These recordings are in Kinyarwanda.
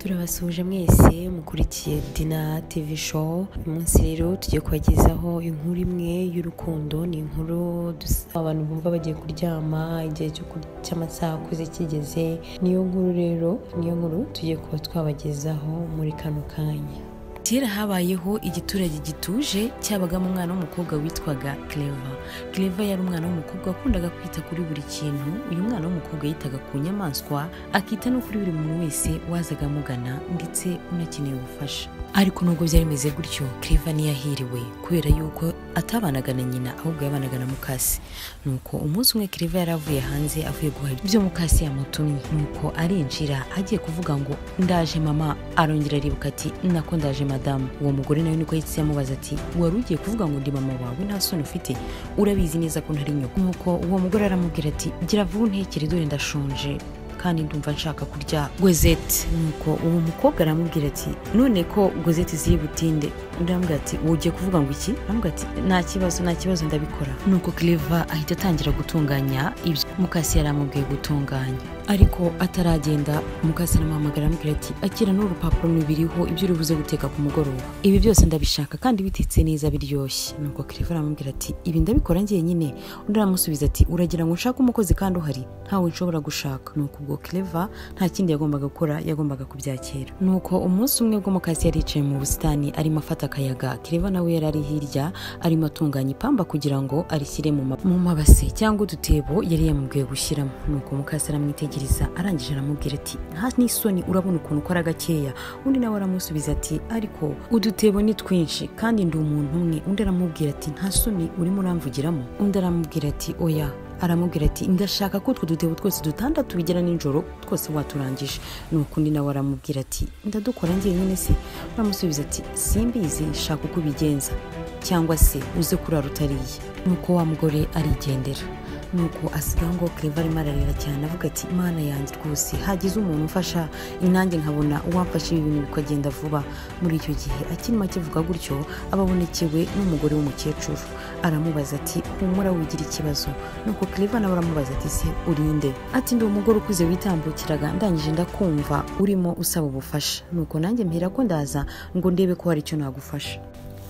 Turabasuje mwese mukurikiye Dina TV show. Uyu munsi rero tugiye kubagezaho inkuru imwe y'urukundo. Ni inkuru abantu bumva bagiye kuryama, igihe cy'amasaha akuze kigeze. Niyo nkuru tugiye kuba twabagezaho muri kano kanya. Kera habayeho igiturage gituje cyabagamo umwana w'umukobwa witwaga Clever yari umwana w'umukobwa wakundaga kwita kuri buri kintu. Uyu mwana w'umukobwa yitaga ku nyamaswa, akita no kuri buri muntu wese wazaga amugana ndetse unakeneye ubufasha. Ariko nubwo byari bimeze gutyo, Clever ntiyahiriwe kubera yuko atabanaga na nyina, ahubwo yabanaga na mukase. Nuko umunsi umwe Clever yaravuye hanze avuye guhaha ibyo mukase yamutumye. Nuko arinjira agiye kuvuga ngo ndaje mama, arongera aribuka ati nako ndaje madamu. Uwo mugore nawe niko yitse yamubaza ati wari ugiye kuvuga ngo ndi mama wawe, nta soni ufite? Urabizi neza ko ntari nyoko. Nuko uwo mugore aramubwira ati gira vuba untekere, dore ndashonje kandi ndumva nshaka kurya gozete. Nuko uwo mukobwa aramubwira ati none ko gozete ziri butinde? Ndamubwira ati ugiye kuvuga ngo iki? Aramubwira ati nta kibazo ndabikora. Nuko Clever ahita atangira gutunganya ibyo mukase yaramubwiye gutunganya. Ariko ataragenda, mukase aramuhamagara aramubwira ati akira n'urupapuro biriho ibyo uribuze guteka ku mugoroba. Ibi byose ndabishaka kandi bitetse neza biryoshye. Nuko Clever aramubwira ati ibi ndabikora ngiye nyine. Undi aramusubiza ati uragira ngo nshake umukozi kandi uhari? Ntawe nshobora gushaka. Nuko ubwo Clever nta kindi yagombaga gukora, yagombaga kubyakira. Nuko umunsi umwe bwo mukase yaricaye mu busitani arimo afata akayaga, Clever nawe yari ari hirya arimo atunganya ipamba kugira ngo arishyire mu mabase cyangwa udutebo yari yamubwiye gushyiramo. Nuko mukase aramwitegereza, arangije aramubwira ati nta n'isoni, urabona ukuntu ukora gakeya? Undi nawe aramusubiza ati ariko udutebo ni twinshi kandi ndi umuntu umwe. Undi aramubwira ati nta soni urimo uramvugiramo? Undi aramubwira ati oya. Aramubwira ati ndashaka ko utwo dutebo twose dutandatu bigera nijoro twose waturangije. Nuko undi nawe aramubwira ati ndadukora ngiye nyine se? Aramusubiza ati simbizi, shaka uko ubigenza cyangwa se uze kurara utariye. Nuko wa mugore arigendera. Nuko asigaho ngo Clever arimo ararira cyane avuga ati mana yanjye rwose hagize umuntu umfasha, inanjye nkabona uwamfasha ibi bintu bikagenda vuba. Muri icyo gihe akirimo akivuga gutyo ababonekewe n'umugore w'umukecuru. Aramubaza ati humura wigira ikibazo. Nuko Clever nawe aramubaza ati se urinde? Ati ndi umugore ukuze witambukiraga, ndangije ndakumva urimo usaba ubufasha. Nuko nanjye mpera ko ndaza ngo ndebe ko hari icyo nagufasha.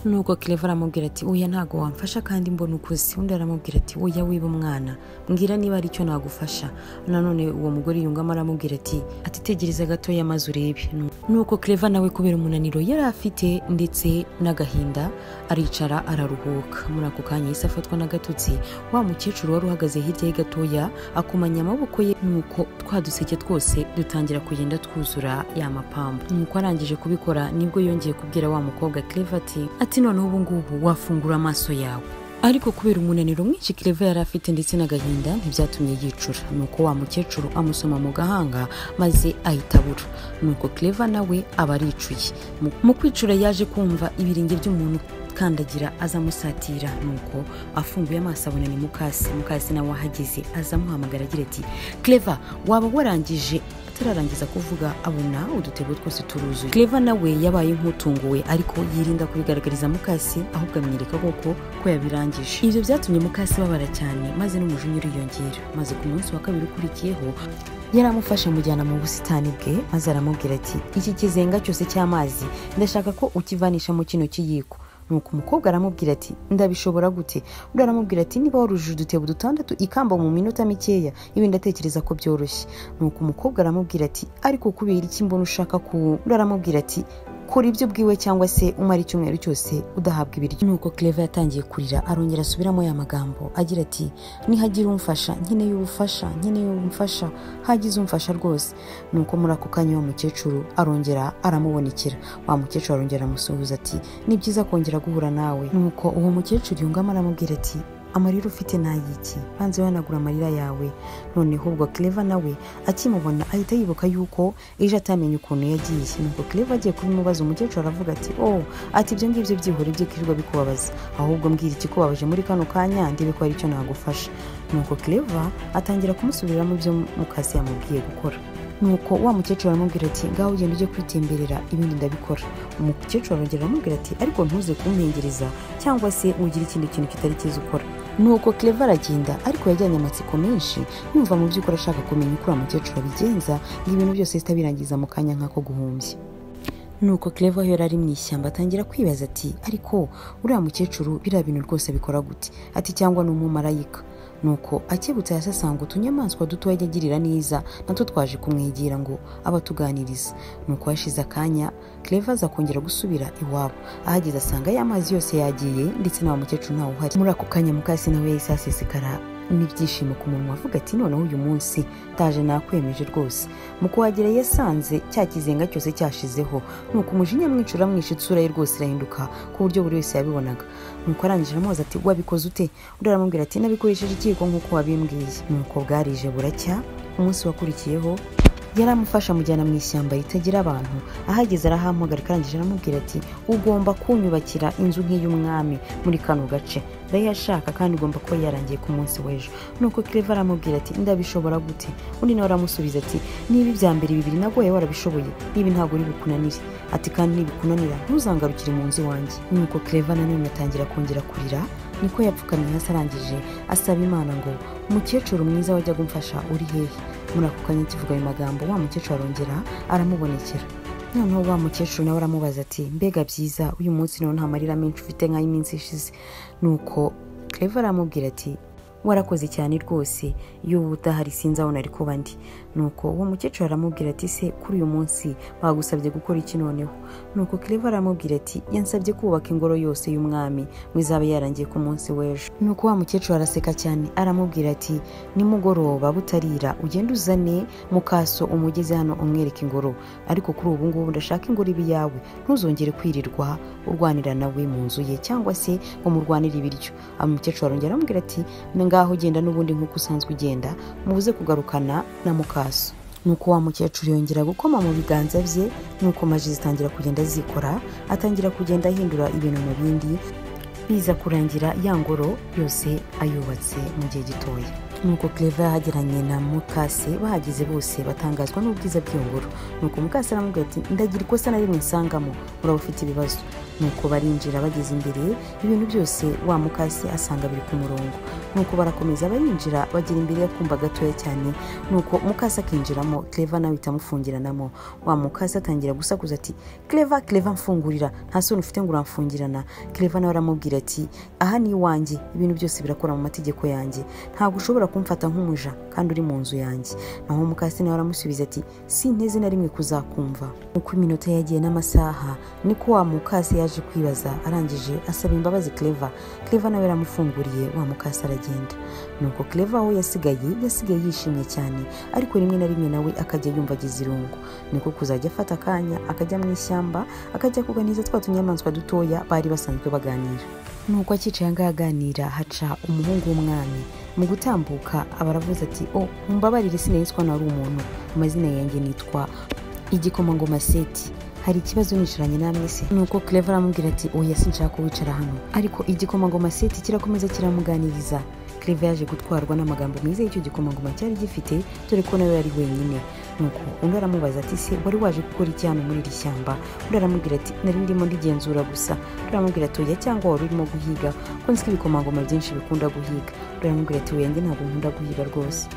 Nuko Clever aramubwira ati oya ntago wamfasha kandi mbona ukuze. Undi aramubwira ati oya wiba umwana, mbwira niba ari icyo nagufasha. Nanone uwo mugore yungamo aramubwira ati tegereza gato maze urebe. Nuko Clever nawe kubera umunaniro yari afite ndetse n'agahinda aricara araruhuka. Muri ako kanya yise afatwa n'agatotsi. Wa mukecuru wari uhagaze hirya ye gatoya akumanya amaboko ye. Nuko twaduseke twose dutangira kugenda twuzura ya mapamba. Nuko arangije kubikora nibwo yongeye kubwira wa mukobwa Clever ati noneho ubu ngubu wafungura amaso yawe. Ariko kubera umunaniro mwinshi Clever yari afite ndetse n'agahinda ntibyatumye yicura. Nuko wa mukecuru amusoma mu gahanga maze ahita abura. Nuko Clever nawe aba aricuye. Mu kwicura yaje kumva ibirenge by'umuntu kandagira azamusatira. Nuko afunguye amaso abona ni mukase nawe ahageze azamuhamagara agira ati Clever waba warangije? Atararangiza kuvuga abona udutebo twose turuzuye. Clever nawe yabaye nk'utunguwe ariko yirinda kubigaragariza mukase, ahubwo amwereka ko yabirangije. Ibyo byatumye mukase babara cyane maze n'umujinya uriyongera. Maze ku munsi wa kabiri ukurikiyeho yaramufashe amujyana mu busitani bwe maze aramubwira ati iki kizenga cyose cy'amazi ndashaka ko ukivanisha mu kino kiyiko. Nuko umukobwa aramubwira ati ndabishobora gute? Undi aramubwira ati niba warujuje udutebo dutandatu ikamba mu minota mikeya ibi ndatekereza ko byoroshye. Nuko umukobwa aramubwira ati ariko kubera iki mbona ushaka ku? Undi aramubwira ati kora ibyo bwiwe cyangwa se umara icyumweru cyose udahabwa ibiryo. Nuko Clever yatangiye kurira arongera asubiramo ya magambo agira ati nihagira umfasha, nkeneye umfasha, hagize umfasha rwose. Nuko muri ako kanya wa mukecuru arongera aramubonekera. Wa mukecuru arongera amusuhuza ati ni byiza kongera guhura nawe. Nuko uwo mukecuru yungamo aramubwira ati amarira ufite nayiki, banze wanagura amarira yawe. Noneho ubwo Clever nawe akimubona ahita yibuka yuko ejo atamenye ukuntu yagiye. Nuko Clever agiye kubimubaza umukecuru aravuga ati ibyo ngibyo byihore byo kirirwa bikubabaza, ahubwo mbwira ikikubabaje muri kano kanya ndebe ko hari icyo nagufasha. Nuko Clever atangira kumusubiriramo ibyo mukase yamubwiye gukora. Nuko wa mukecuru aramubwira ati ngaho ugenda ujye kwitemberera ibindi ndabikora. Umukecuru arongera aramubwira ati ariko ntuze kumpengereza cyangwa se ugira ikindi kintu kitari cyiza ukora. nuko Clever aragenda ariko yajyanye amatsiko menshi yumva mu by'ukuri ashaka kumenya uko mukecuru abigenza ngo ibintu byose bitabirangiza mu kanya nk'ako guhumbya. Nuko Clever yari ari mu ishyamba atangira kwibaza ati ariko uriya mukecuru biriya bintu rwose bikora gute, ati cyangwa ni umumarayika. Nuko akebutse yasasanga utunyamaswa duto yajya agirira neza natwo twaje kumwegera ngo abatuganiriza. Nuko hashize akanya Clever aza kongera gusubira iwabo, ahageze asanga ya mazi yose yagiye ndetse na mukecuru ntawe uhari. Muri ako kanya Mukase nawe yahise asesekara n'ibyishimo ku munwa avuga ati noneho uyu munsi ndaje nakwemeje rwose. Mu kuhagera yasanze cya kizenga cyose cyashizeho, nuko umujinya mwinshi uramwishe isura ye rwose irahinduka ku buryo buri wese yabibonaga. Nuko arangije aramubaza ati wabikoze ute? Undi aramubwira ati nabikoresheje ikiko nk'uko wabimbwiye. Nuko bwarije buracya, umunsi wakurikiyeho yaramufasha mujyana mu ishyamba ritagira abantu. Ahageze arahamuhagarika arangije aramubwira ati ugomba kunyubakira inzu nk'iy'umwami muri kano gace, ndayashaka kandi ugomba kuba yarangiye ku munsi w'ejo. Nuko Clever aramubwira ati ndabishobora gute? Undi nawe aramusubiza ati niba ibya mbere bibiri nagoye warabishoboye, niba ntabwo uri bukunanire, ati kandi nibikunanira ntuzangarukire mu nzu iwanjye. Nuko Clever nanone atangira kongera kurira, niko yapfukamye hasi arangije asaba Imana ngo umukecuru mwiza wajya gumfasha uri hehe. Muri ako kanya kivuga ayo magambo wa mukecuru arongera aramubonekera. Noneho wa mukecuru nawe aramubaza ati mbega byiza uyu munsi none nta marira menshi ufite nk'ay'iminsi ishize. Nuko Clever aramubwira ati warakoze cyane rwose, iyo udahari sinzi aho nari kuba ndi. Nuko uwo mukecuru aramubwira ati se kuri uyu munsi bagusabye gukora iki noneho? Nuko Clever aramubwira ati yansabye kubaka ingoro yose y'umwami ngo izabe yarangiye ku munsi w'ejo. Nuko wa mukecuru araseka cyane aramubwira ati nimugoroba butarira ugende uzane Mukaso umugeze hano umwereka ingoro, ariko kuri ubu ngubu ndashaka ingoro ibi yawe, ntuzongere kwirirwa urwanira nawe mu nzu ye cyangwa se ngo murwanire ibiryo. Umukecuru arongera aramubwira ati ngaho ugenda n'ubundi nk'uko usanzwe ugenda, mubuze kugarukana na Mukaso. Nuko wa mukecuru yongera gukoma mu biganza bye, nuko maji zitangira kugenda zikora, atangira kugenda ahindura ibintu mu bindi, biza kurangira ya ngoro yose ayubatse mu gihe gitoya. Nuko Clever yahageranye na Mukase, bahageze bose batangazwa n'ubwiza bw'iyo ngoro. Nuko Mukase aramubwira ati ndagira ikosa na rimwe nsangamo, uraba ufite ibibazo. Nuko barinjira, bageze imbere ibintu byose wa Mukase asanga biri ku murongo. Nuko barakomeza barinjira bagera imbere y'akumba gatoya cyane, nuko Mukase akinjiramo, Clever nawe itamufungiranamo. Wa Mukase atangira gusakuza ati Clever mfungurira, nta soni ufite ngo uramfungirana. Clever nawe aramubwira ati aha ni iwanjye, ibintu byose birakora mu mategeko yanjye, ntabwo ushobora kumfata nk'umuja kandi uri mu nzu yanjye. Naho Mukase nawe aramusubiza ati sinteze na rimwe kuzakumva. Uko iminota yagiye n'amasaha niko wa Mukase yaje kwibaza, arangije asaba imbabazi Clever nawe aramufunguriye, wa Mukase aragenda. Nuko Clever aho yasigaye yishimye cyane, ariko rimwe na rimwe nawe akajya yumva agize irungu. Niko kuzajya afata akanya akajya mu ishyamba akajya kuganiza twa tunyamaswa dutoya bari basanzwe baganira. Nuko akicaye ngaganira haca umuhungu w'umwami. Mu gutambuka abaravuze ati mumbabarire sinayiswa nari umuntu, amazina yanjye nitwa Igikomangoma Seti, hari ikibazo nicaranye namwe se? Nuko Clever aramubwira ati oya sinshaka wicara hano. Ariko Igikomangoma Seti kirakomeza kiramuganiriza. Clever yaje gutwarwa n'amagambo meza y'icyo gikomangoma cyari gifite, dore ko nawe yari wenyine. Nuko undi aramubaza ati se wari waje gukora iki hano muri iri shyamba? Undi aramubwira ati nari ndimo ndigenzura gusa. Undi aramubwira ati oya cyangwa wari urimo guhiga, ko nzi ko ibikomangoma byinshi bikunda guhiga. Undi aramubwira ati oya njye ntabwo nkunda guhiga rwose.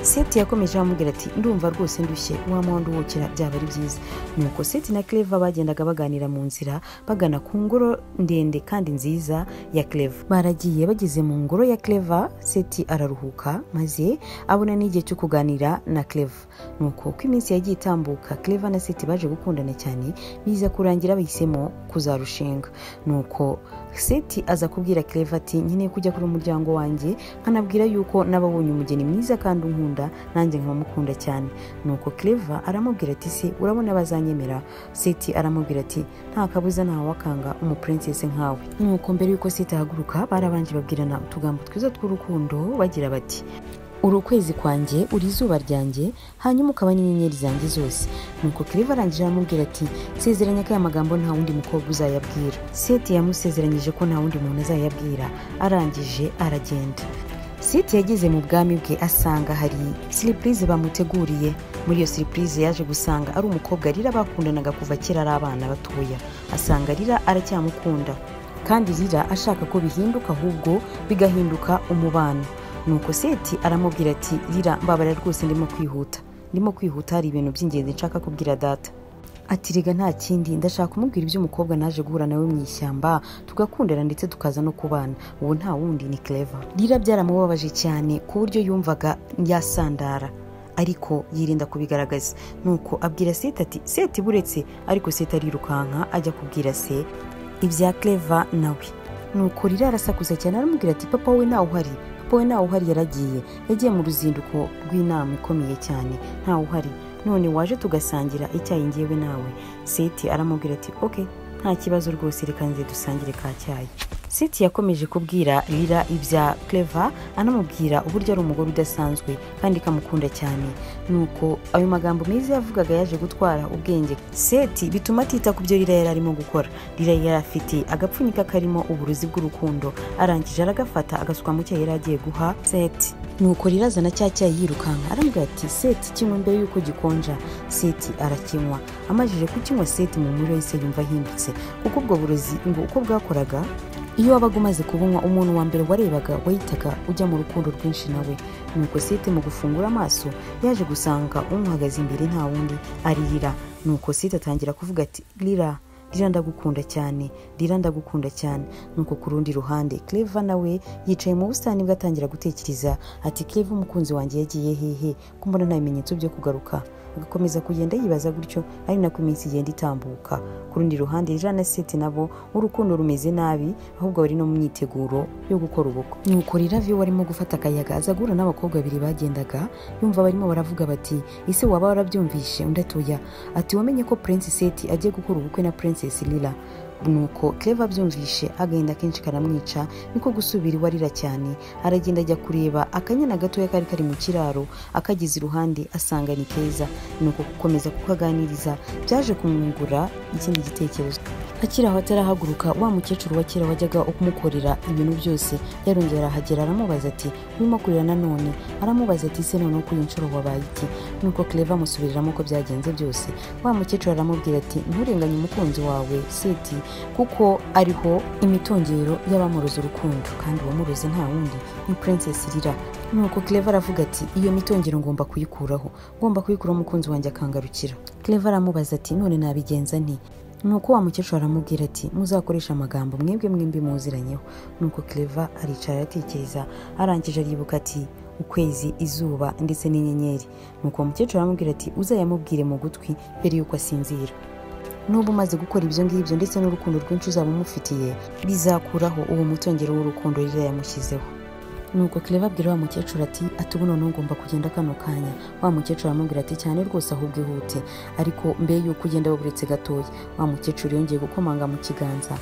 Seti yakomeje amubwira ati ndumva rwose ndushye, wamuha nduhukira byaba ari byiza. Nuko Seti na Clever bagendaga baganira mu nzira bagana ku ngoro ndende kandi nziza ya Clever. Baragiye bageze mu ngoro ya Clever, Seti araruhuka maze abona n'igihe cyo kuganira na Clever. Nuko uko iminsi yagiye itambuka Clever na Seti baje gukundana cyane, biza kurangira bahisemo kuzarushinga. Nuko Seti aza kubwira Clever ati nkeneye kujya kuri umuryango wanjye nkanabwira yuko nababonye umugeni mwiza kandi unkunda nanjye nkamukunda cyane. Nuko Clever aramubwira ati se urabona bazanyemera? Seti aramubwira ati nta kabuza ntawe wakanga umuprincess nkawe. Nuko mbere yuko Seti ahaguruka barabanje babwirana utugambo twiza tw'urukundo bagira bati uri ukwezi kwanjye, uri izuba ryanjye, hanyuma ukaba n'inyenyeri zanjye zose. Nuko Clever arangije aramubwira ati sezeranya ko aya magambo nta wundi mukobwa uzayabwira. Seti yamusezeranyije ko nta wundi muntu azayabwira, arangije aragenda. Seti yageze mu bwami bwe asanga hari surprise bamuteguriye. Muri iyo surprise yaje gusanga ari umukobwa Rira bakundanaga kuva kera ari abana batoya. Asanga Rira aracyamukunda. kandi Lila ashaka ko bihinduka ahubwo bigahinduka umubano. Nuko Seti aramubwira ati Lila mbabarira rwose ndimo kwihuta hari ibintu by'ingenzi nshaka kubwira data. Ati rega nta kindi ndashaka kumubwira iby'umukobwa naje guhura nawe mu ishyamba tugakundana ndetse tukaza no kubana, ubu nta wundi ni Clever. Lila byaramubabaje cyane ku buryo yumvaga yasandara ariko yirinda kubigaragaza. Nuko abwira Seti ati Seti buretse, ariko Seti arirukanka ajya kubwira se ibya Clever nawe. Nuko Lila arasakuza cyane aramubwira ati papa we ntawe uhari yagiye mu ruzinduko rw'inama ikomeye cyane, ntawe uhari, none waje tugasangira icyayi ngewe nawe. Seti aramubwira ati okay nta kibazo rwose reka nze dusangire ka cyayi. Seti yakomeje kubwira Lila ibya Clever anamubwira uburyo ari umugore udasanzwe kandi kamukunda cyane. Nuko ayo magambo meza yavugaga yaje gutwara ubwenge Seti bituma atita ku byo Lila yari arimo gukora. Lila yari afite agapfunyika karimo uburozi bw'urukundo, arangije aragafata agasuka mu cyayi yari agiye guha Seti. Nuko Lila azana cya cyayi yirukanka aramubwira ati Seti kinywa mbere yuko gikonja. Seti arakinywa, amajije kukinywa Seti mu muriro yise yumva ahindutse, kuko ubwo burozi ngo uko bwakoraga iyo wabaga umaze kubunywa umuntu wa mbere warebaga wahitaga ujya mu rukundo rwinshi nawe. Nuko Seti mu gufungura amaso yaje gusanga umuhagaze imbere nta wundi ari Lila. Nuko Seti atangira kuvuga ati Lila ndagukunda cyane. Nuko ku rundi ruhande Clever nawe yicaye mu busitani bwatangira gutekereza ati Clever umukunzi wanjye yagiye hehe ko mbona nta bimenyetso byo kugaruka. Agakomeza kugenda yibaza gutyo ari nako iminsi igenda itambuka. Ku rundi ruhande Lila na Seti nabo urukundo rumeze nabi, ahubwo bari no mu myiteguro yo gukora ubukwe. Nuko Lila vyo warimo gufata akayaga aza guhura n'abakobwa babiri bagendaga, yumva barimo baravuga bati ese waba warabyumvishe? Undi atoya. Ati wamenye ko Prince Seti agiye gukora ubukwe na Princess Lila? Nuko Clever abyumvishe agahinda kenshi karamwica, niko gusubira iwarira cyane. Aragenda ajya kureba akanyana gatoya kari kari mu kiraro, akagize iruhande asanga ni keza. Nuko gukomeza kukaganiriza byaje kumwungura ikindi gitekerezo. Akiri aho atarahaguruka wa mukecuru wa kera wajyaga kumukorera ibintu byose yarongera ahagera aramubaza ati urimo kurira nanone? Aramubaza ati se none kuri inshuro wabaye iki? Nuko Clever amusubiriramo ko byagenze byose. Wa mukecuru aramubwira ati nturenganye umukunzi wawe Seti kuko ariho imitongero y'abamuroza urukundo, kandi uwamuroze nta wundi ni Princess Lila. Nuko Clever aravuga ati iyo mitongero ngomba kuyikuraho umukunzi wanjye akangarukira. Clever aramubaza ati none nabigenza nti? Nuko wa mukecuru aramubwira ati muzakoresha amagambo mwembi muziranyeho. Nuko Clever aricara aratekereza, arangije aribuka ati ukwezi, izuba ndetse n'inyenyeri. Nuko umukecuru aramubwira ati uzayamubwire mu gutwi mbere yuko asinzira. Nubu umaze gukora ibyo ngibyo ndetse n'urukundo rwinshi uzaba umufitiye bizakuraho uwo mutongero w'urukundo Lila yamushyizeho. Nuko Clever abwira wa mukecuru ati ubu none ngomba kugenda kano kanya. Wa mukecuru aramubwira ati cyane rwose ahubwo ihute, ariko mbere yuko ugenda waburetse gatoya. Wa mukecuru yongeye gukomanga mu kiganza.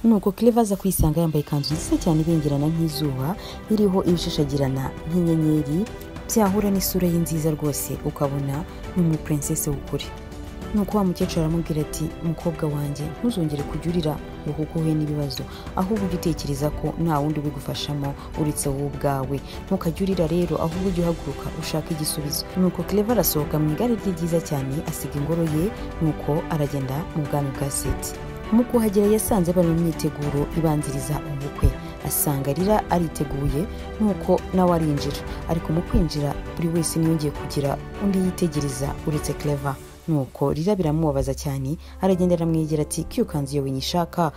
Nuko Clever aza kwisanga yambaye ikanzu nziza cyane ibengerana nk'izuba, iriho ibishashagirana nk'inyenyeri, byahura n'isura ye nziza rwose ukabona ni umu princess w'ukuri. Nuko wa mukecuru aramubwira ati mukobwa wanjye ntuzongere kujurira ngo kuko uhuye n'ibibazo, ahubwo ujye utekereza ko nta wundi ubigufashamo uretse wowe ubwawe. Ntukajurira rero, ahubwo ujye uhaguruka ushaka igisubizo. Nuko Clever arasohoka mu igare rye ryiza cyane asiga ingoro ye, nuko aragenda mu bwami bwa Seti. Mu kuhagera yasanze bari mu myiteguro ibanziriza ubukwe. Asanga Lila ariteguye, nuko nawe arinjira, ariko mu kwinjira buri wese niyongeye kugira undi yitegereza uretse Clever. Nuko Lila biramubabaza cyane, aragenda aramwegera ati kyukanzi yewe nyishaka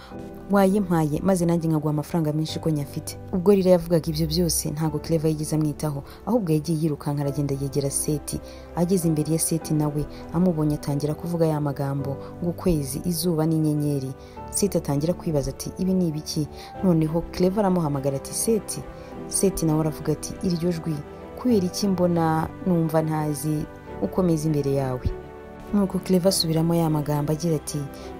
wayimpaye maze nanjye nkaguha amafaranga menshi ko nyafite. Ubwo Lila yavugaga ibyo byose ntago Clever yigize amwitaho, ahubwo yagiye yirukanka aragenda yegera Seti. Ageze imbere ya Seti nawe amubonye atangira kuvuga ya magambo ngo ukwezi, izuba n'inyenyeri. Seti atangira kwibaza ati ibi ni ibiki? Noneho Clever aramuhamagara ati Seti. Seti nawe aravuga ati iryo jwi kubera iki mbona numva ntazi ukomeza imbere yawe? Nuko Clever asubiramo ya magambo agira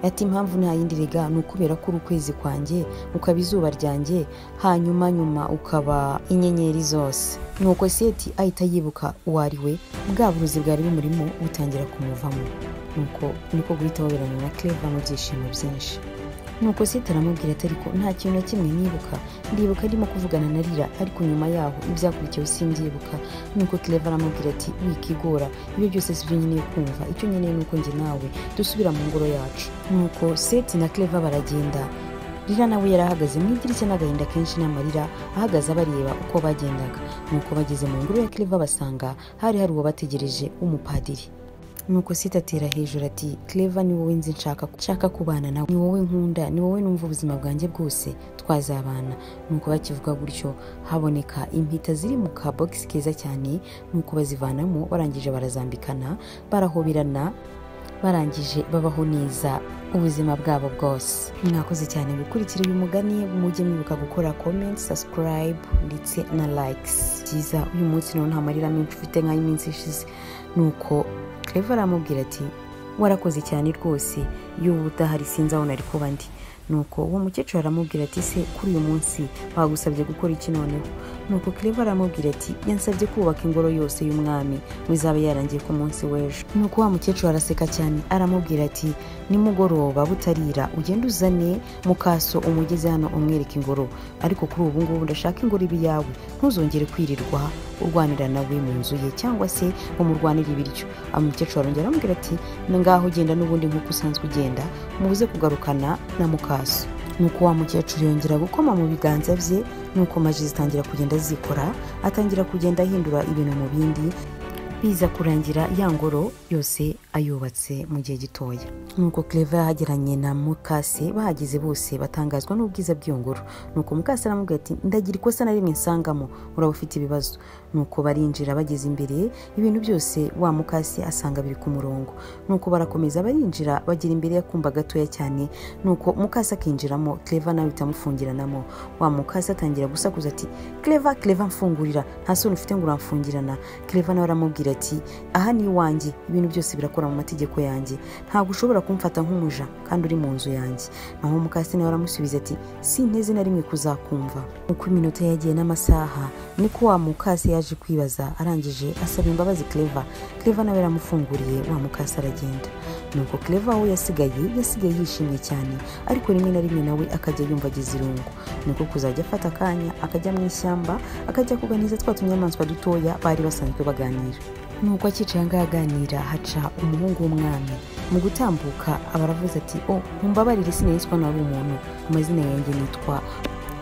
ati impamvu nta yindi rega ni ukubera ko ukwezi kwanjye ukaba izuba ryanjye hanyuma ukaba inyenyeri zose. Nuko Seti ahita yibuka uwo ari we, bwa buruzi bwari bumurimo butangira kumuvamo. Nuko niko guhita baberana na Clever mu byishimo byinshi. Nuko Seti aramubwira ati ariko nta kintu na kimwe ndibuka arimo kuvugana na Lila, ariko nyuma yaho ibyakurikiyeho simbyibuka. Nuko Clever aramubwira ati wikigora, ibyo byose sibyo nkeneye kumva, icyo nkeneye nuko njye nawe dusubira mu ngoro yacu. Nuko Seti na Clever baragenda Rira nawe yarahagaze mu idirishya n'agahinda kenshi n'amarira ahagaze abareba uko bagendaga. Nuko bageze mu ngoro ya Clever basanga hari uwo bategereje umupadiri. Nuko Sita atera hejuru ati Clever ni wowe nzi nshaka kubana nawe, ni wowe nkunda, ni wowe numva ubuzima bwanjye bwose twazabana. Nuko bakivuga gutyo haboneka impita ziri mu ka box keza cyane, nuko bazivanamo barangije barazambikana barahoberana, barangije babaho neza ubuzima bwabo bwose. Mwakoze cyane gukurikira uyu mugani, mujye mwibuka gukora comment, subscribe ndetse na likes. Byiza uyu munsi none nta marira menshi ufite nk'iminsi ishize. Nuko Clever aramubwira ati warakoze cyane rwose, iyo udahari sinzi aho nari kuba ndi. Nuko uwo mukecuru aramubwira ati se kuri uyu munsi bagusabye gukora iki noneho? Nuko Clever aramubwira ati yansabye kubaka ingoro yose y'umwami wizabe yarangiye ku munsi w'ejo. Nuko wa mukecuru araseka cyane aramubwira ati nimugoroba butarira ugende uzane mukaso umugeze hano umwereka ingoro, ariko kuri ubu ngubu ndashaka ingoro ibi yawe, ntuzongere kwirirwa urwanira nawe mu nzu ye cyangwa se umurwanira ibiryo. Umukecuru arongera aramubwira ati ngaho ugenda n'ubundi nk'uko usanzwe ugenda, mubuze kugarukana na mukaso. Nuko wa mukecuru yongera gukoma mu biganza bye, nuko maji zitangira kugenda zikora, atangira kugenda ahindura ibintu mu bindi, biza kurangira ya ngoro yose ayubatse mu gihe gitoya. Nuko Clever yahageranye na mukase, bahageze bose batangazwa n'ubwiza bw'iyo ngoro. Nuko mukase aramubwira ati ndagira ikosa na rimwe nsangamo, uraba ufite ibibazo. Nuko barinjira, bageze imbere ibintu byose wa mukase asanga biri ku murongo. Nuko barakomeza barinjira bagera imbere y'akumba gatoya cyane, nuko mukase akinjiramo, Clever nawe itamufungiranamo. Wa mukase atangira gusakuza ati Clever mfungurira, nta soni ufite ngo uramfungirana. Clever nawe aramubwira ati aha ni iwanjye, ibintu byose birakora mu mategeko yanjye, ntabwo ushobora kumfata nk'umuja kandi uri mu nzu yanjye. Naho mukase nawe aramusubiza ati sinteze na rimwe kuzakumva. Uko iminota yagiye n'amasaha niko wa mukase yaje kwibaza, arangije asaba imbabazi Clever nawe aramufunguriye, wa mukase aragenda. Nuko Clever we yasigaye yishimye cyane, ariko rimwe na rimwe nawe akajya yumva agize irungu. Nuko kuzajya afata akanya akajya mu ishyamba akajya kuganiza twa tunyamaswa dutoya bari basanzwe baganira. Nuko akicaye aganira haca umuhungu w'umwami. Mu gutambuka abaravuze ati mumbabarire sinayiswa nari umuntu, amazina yanjye nitwa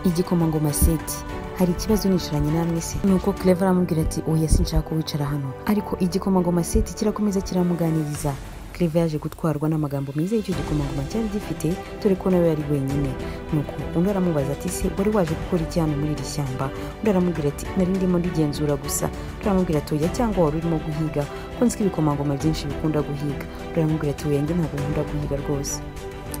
Igikomangoma Seti, hari ikibazo nicaranye namwe se? Nuko Clever aramubwira ati oya sinshaka wicara hano. Ariko Igikomangoma Seti kirakomeza kiramuganiriza. Clever yaje gutwarwa n'amagambo meza y'icyo gikomangoma cyari gifite, dore ko nawe yari wenyine. Nuko undi aramubaza ati se wari waje gukora iki hano muri iri shyamba? Undi aramubwira ati nari ndimo ndigenzura gusa. Undi aramubwira ati oya cyangwa wari urimo guhiga, ko nzi ko ibikomangoma byinshi bikunda guhiga. Undi aramubwira ati oya njye ntabwo nkunda guhiga rwose.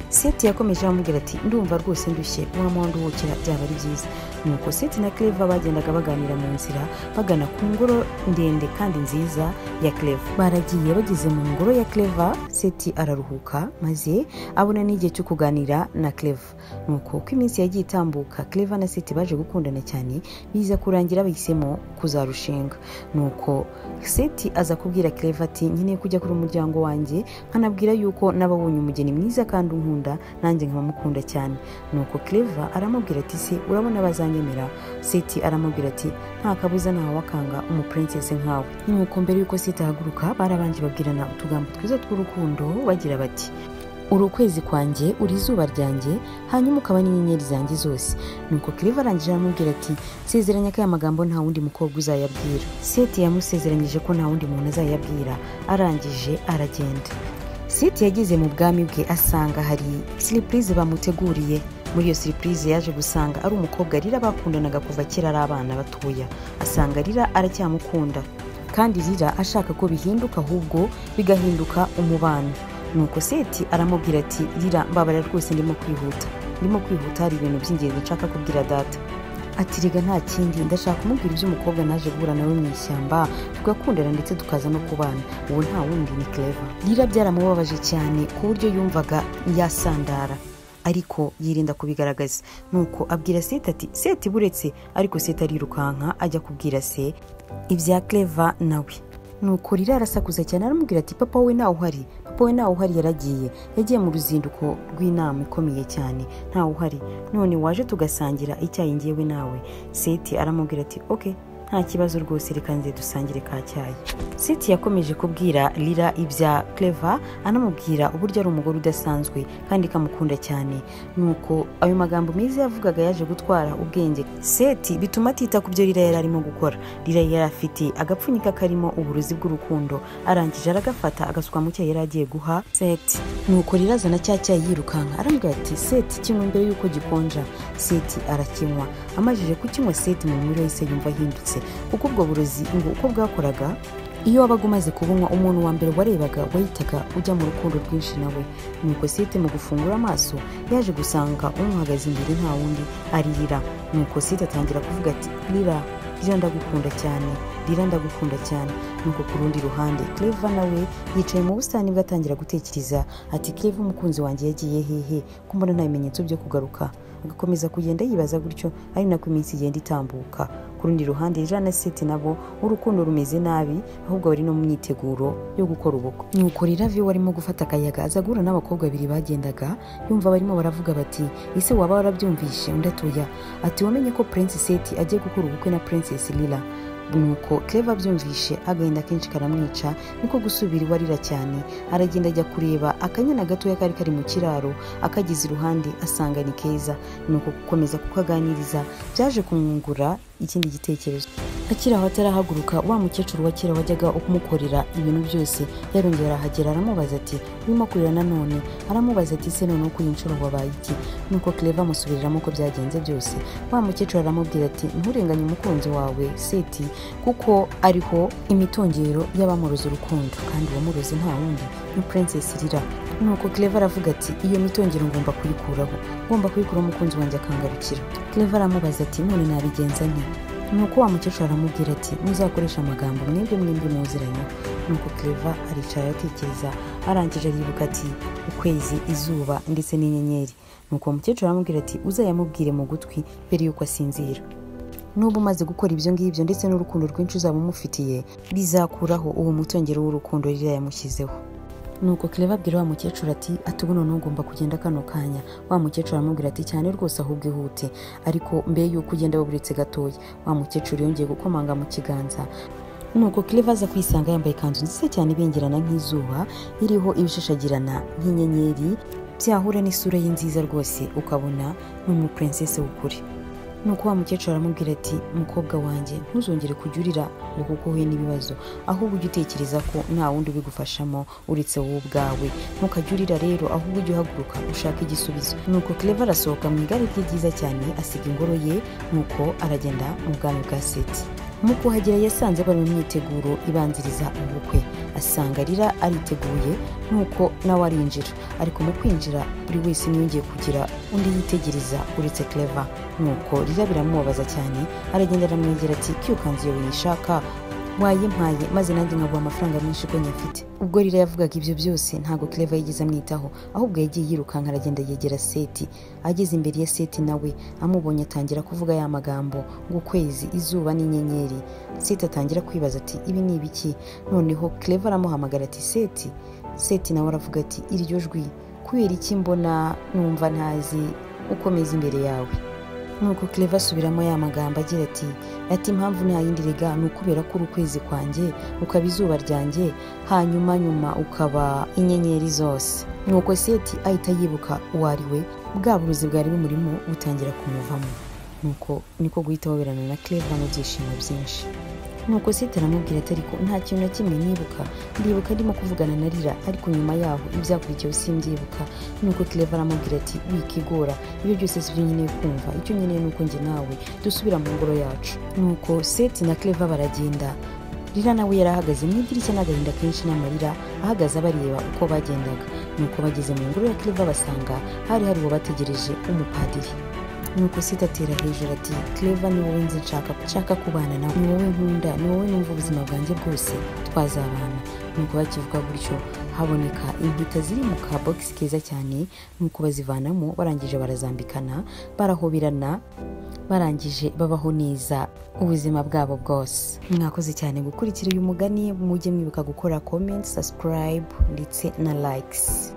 Seti yakomeje aramubwira ati ndumva rwose ndushye, wamuha nduhukira byaba ari byiza. Nuko Seti na Clever bagendaga baganira mu nzira bagana ku ngoro ndende kandi nziza ya Clever. Baragiye bageze mu ngoro ya Clever, Seti araruhuka maze abona n'igihe cyo kuganira na Clever. Nuko uko iminsi yagiye itambuka, Clever na Seti baje gukundana cyane, biza kurangira bahisemo kuzarushinga. Nuko Seti aza kubwira Clever ati nkeneye kujya kuri umuryango wanjye nkanabwira yuko nababonye umugeni mwiza kandi unkunda, nanjye nkabamukunda cyane. Nuko Clever aramubwira ati se urabona bazanyemera? Seti aramubwira ati nta kabuza ntawe wakanga umuprincess nkawe. Nuko mbere yuko Seti ahaguruka barabanje babwirana utugambo twiza tw'urukundo bagira bati uri ukwezi kwanjye, uri izuba ryanjye, hanyuma ukaba n'inyenyeri zanjye zose. Nuko Clever arangije aramubwira ati sezeranya ko aya magambo nta wundi mukobwa uzayabwira. Seti yamusezeranyije ko nta wundi muntu azayabwira, arangije aragenda. Seti yageze mu bwami bwe asanga hari surprise bamuteguriye. Muri iyo surprise yaje gusanga ari umukobwa Rira bakundanaga kuva kera ari abana batoya. Asanga Rira aracyamukunda kandi Rira ashaka ko bihinduka, ahubwo bigahinduka umubano. Nuko Seti aramubwira ati Rira mbabara rwose ndimo kwihuta, hari ibintu by'ingenzi nshaka kubwira data. Ati rega nta kindi, ndashaka kumubwira iby'umukobwa naje guhura nawe mu ishyamba, tugakundana ndetse tukaza no kubana. Uwo nta wundi ni Clever. Rira byaramubabaje cyane ku buryo yumvaga yasandara, ariko yirinda kubigaragaza. Nuko abwira Seti ati Seti buretse, ariko Seti arirukanka ajya kubwira se ibya Clever nawe. Nuko Rira arasakuza cyane aramubwira ati papa we ntawe uhari, yagiye mu ruzinduko rw'inama ikomeye cyane, ntawe uhari, none waje tugasangira icyayi ngewe nawe. Seti aramubwira ati okay, nta kibazo rwose, reka nze dusangire ka cyayi. Seth yakomeje kubwira Lila ibya Clever, anamubwira uburyo ari umugore udasanzwe kandi kamukunda cyane. Nuko ayo magambo meza yavugaga yaje gutwara ubwenge Seth, bituma atita ku byo Lila yari arimo gukora. Lila yari afite agapfunyika karimo uburozi bw'urukundo, arangije aragafata agasuka mu cyayi yari agiye guha Seth. Nuko Lila azana cya cyayi yirukanka, arambwira ati Seth, kinywa mbere yuko gikonja. Seth arakinywa, amajije kukinywa Seth mu mubiri wese yumva ahindutse, kuko ubwo burozi ngo uko bwakoraga, iyo wabaga umaze kubunywa, umuntu wa mbere warebaga wahitaga ujya mu rukundo rwinshi nawe. Nuko Seth mu gufungura amaso yaje gusanga umuhagaze imbere nta wundi ari Lila. Nuko Seth atangira kuvuga ati Lila, Lila ndagukunda cyane, Lila ndagukunda cyane. Nuko ku rundi ruhande Clever nawe yicaye mu busitani bwe atangira gutekereza ati Clever umukunzi wanjye yagiye hehe, ko mbona nta bimenyetso byo kugaruka. Agakomeza kugenda yibaza gutyo, ari nako iminsi igenda itambuka. Ku rundi ruhande Lila na Seth nabo urukundo rumeze nabi, ahubwo bari no mu myiteguro yo gukora ubukwe. Nuko Lila warimo gufata akayaga aza guhura n'abakobwa babiri bagendaga, yumva barimo baravuga bati ese waba warabyumvishe? Undi atuya ati wamenye ko Prince Seth agiye gukora ubukwe na Princess Lila? Nuko Clever abyumvishe agahinda kenshi karamwica, niko gusubira iwarira cyane. Aragenda ajya kureba akanyana gatoya kari kari mu kiraro, akagize iruhande asanga ni keza. Nuko gukomeza kukaganiriza byaje kumwungura ikindi gitekerezo. Akiri aho atarahaguruka, wa mukecuru wa kera wajyaga kumukorera ibintu byose yarongera arahagera, aramubaza ati urimo kurira nanone? Aramubaza ati se none uko inshuro wabaye iki? Nuko Clever amusubiriramo ko byagenze byose. Wa mukecuru aramubwira ati nturenganye umukunzi wawe Seth, kuko ariho imitongero y'abamuroza urukundo, kandi uwamuroze nta wundi ni Princess Lila. Nuko Clever aravuga ati iyo mitongero ngomba kuyikuraho, ngomba kuyikuraho umukunzi wanjye akangarukira. Clever aramubaza ati none nabigenza nte? Nuko wa mukecuru aramubwira ati muzakoresha amagambo mwebwe muziranye. Nuko Clever aricara atekereza, arangije aribuka ati ukwezi, izuba ndetse n'inyenyeri. Nuko umukecuru aramubwira ati uzayamubwire mu gutwi mbere yuko asinzira. Nubu umaze gukora ibyo ngibyo ndetse n'urukundo rwinshi uzaba umufitiye, bizakuraho uwo mutongero w'urukundo Lila yamushyizeho. Nuko Clever abwira wa mukecuru ati ubu none ugomba kugenda kano kanya. Wa mukecuru aramubwira ati cyane rwose ahubwo ihute, ariko mbere yuko ugenda waburetse gatoya. Wa mukecuru yongeye gukomanga mu kiganza. Nuko Clever aza kwisanga yambaye ikanzu nziza cyane ibengerana nk'izuba, iriho ibishashagirana nk'inyenyeri, byahura n'isura ye nziza rwose ukabona ni umuprincesse w'ukuri. Nuko wa mukecuru aramubwira ati mukobwa wanjye, ntuzongere kujya urira ngo kuko uhuye n'ibibazo, ahubwo ujye utekereza ko nta wundi ubigufashamo uretse wowe ubwawe. Ntukajya urira rero, ahubwo ujye uhaguruka ushaka igisubizo. Nuko Clever arasohoka mu igare rye ryiza cyane, asiga ingoro ye, nuko aragenda mu bwami bwa Seth. Mu kuhagera yasanze bari mu myiteguro ibanziriza ubukwe, asanga Lila ariteguye, nuko nawe arinjira. Ariko mu kwinjira buri wese niyongeye kugira undi yitegereza uretse Clever. Nuko Lila biramubabaza cyane, aragenda aramwegera ati kiyukanze iyo uyishaka wayimpaye maze nanjye nkaguha amafaranga menshi ko nyafite. Ubwo Lila yavugaga ibyo byose ntago Clever yigeze amwitaho, ahubwo yagiye yirukanka aragenda yegera Seth. Ageze imbere ya Seth nawe amubonye atangira kuvuga ya magambo ngo ukwezi, izuba n'inyenyeri. Seth atangira kwibaza ati ibi ni ibiki? Noneho Clever aramuhamagara ati Seth. Seth nawe aravuga ati iryo jwi kubera iki mbona numva ntazi ukomeza imbere yawe? Nuko Clever asubiramo ya magambo agira ati impamvu nta yindi rega ni ukubera ko ukwezi kwanjye ukaba izuba ryanjye, hanyuma nyuma ukaba inyenyeri zose. Nuko Seth ahita yibuka uwo ari we, bwa burozi bwari bumurimo butangira kumuvamo. Nuko niko guhita hoberana na Clever mu byishimo byinshi. Nuko Seth aramubwira ati ariko nta kintu na kimwe ndibuka ndimo kuvugana na Lila, ariko nyuma yaho ibyakurikiyeho simbyibuka. Nuko Clever aramubwira ati wikigora, ibyo byose sibyo nkeneye kumva, icyo nkeneye nuko njye nawe dusubira mu ngoro yacu. Nuko Seth na Clever baragenda. Lila nawe yarahagaze mu idirishya n'agahinda kenshi n'amarira, ahagaze abareba uko bagendaga. Nuko bageze mu ngoro ya Clever basanga hari uwo bategereje umupadiri. Nuko Seth atera hejuru ati Clever ni wowe nzi nshaka kubana nawe, ni wowe nkunda, ni wowe numva ubuzima bwanjye bwose twazabana. Nuko bakivuga gutyo haboneka impeta ziri mu ka box keza cyane, nuko bazivanamo, barangije barazambikana, barahoberana, barangije babaho neza ubuzima bwabo bwose. Mwakoze cyane gukurikira uyu mugani, mujye mwibuka gukora comment, subscribe ndetse na likes.